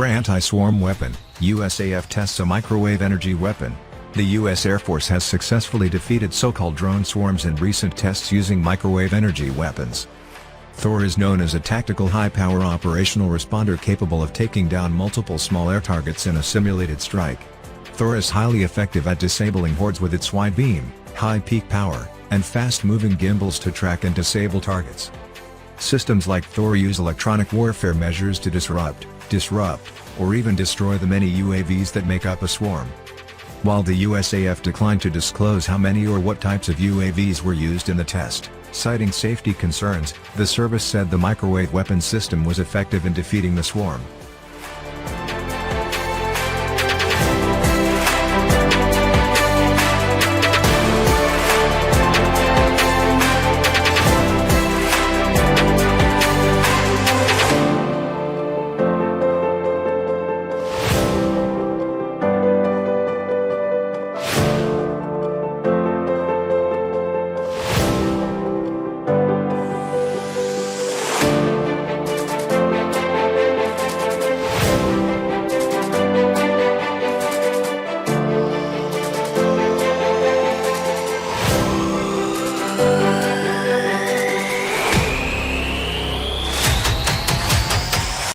THOR Anti-swarm weapon, USAF tests a microwave energy weapon. The U.S. Air Force has successfully defeated so-called drone swarms in recent tests using microwave energy weapons. THOR is known as a tactical high-power operational responder capable of taking down multiple small air targets in a simulated strike. THOR is highly effective at disabling hordes with its wide beam, high peak power, and fast-moving gimbals to track and disable targets. Systems like THOR use electronic warfare measures to disrupt, or even destroy the many UAVs that make up a swarm. While the USAF declined to disclose how many or what types of UAVs were used in the test, citing safety concerns, the service said the microwave weapon system was effective in defeating the swarm.